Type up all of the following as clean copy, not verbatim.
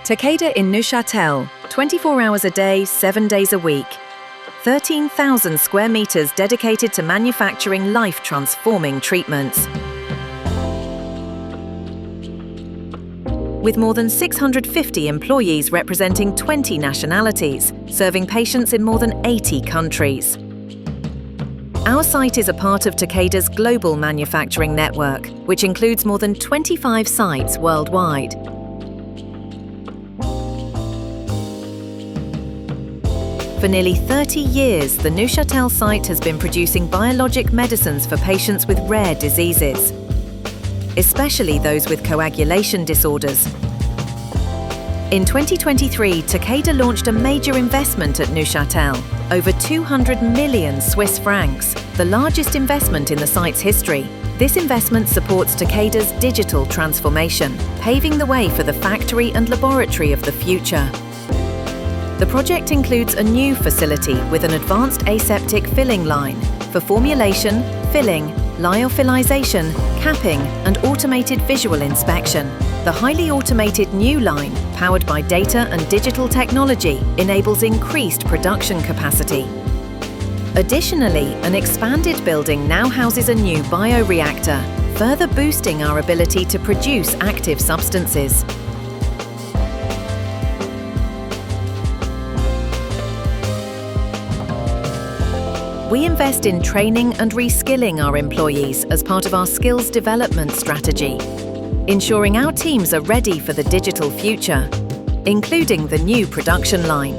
Takeda in Neuchâtel, 24 hours a day, 7 days a week. 13,000 square meters dedicated to manufacturing life-transforming treatments. With more than 650 employees representing 20 nationalities, serving patients in more than 80 countries. Our site is a part of Takeda's global manufacturing network, which includes more than 25 sites worldwide. For nearly 30 years, the Neuchâtel site has been producing biologic medicines for patients with rare diseases, especially those with coagulation disorders. In 2023, Takeda launched a major investment at Neuchâtel, over 200 million Swiss francs, the largest investment in the site's history. This investment supports Takeda's digital transformation, paving the way for the factory and laboratory of the future. The project includes a new facility with an advanced aseptic filling line for formulation, filling, lyophilization, capping, and automated visual inspection. The highly automated new line, powered by data and digital technology, enables increased production capacity. Additionally, an expanded building now houses a new bioreactor, further boosting our ability to produce active substances. We invest in training and reskilling our employees as part of our skills development strategy, ensuring our teams are ready for the digital future, including the new production line.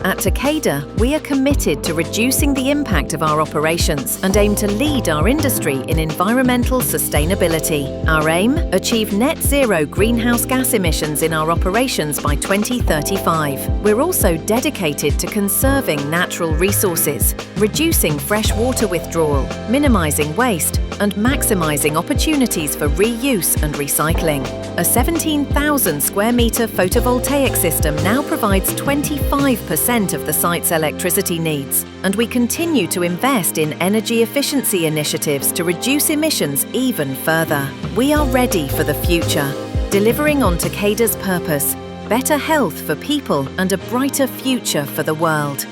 At Takeda, we are committed to reducing the impact of our operations and aim to lead our industry in environmental sustainability. Our aim? Achieve net zero greenhouse gas emissions in our operations by 2035. We're also dedicated to conserving natural resources, reducing fresh water withdrawal, minimizing waste, and maximizing opportunities for reuse and recycling. A 17,000 square meter photovoltaic system now provides 25% of the site's electricity needs, and we continue to invest in energy efficiency initiatives to reduce emissions even further. We are ready for the future, delivering on Takeda's purpose: better health for people and a brighter future for the world.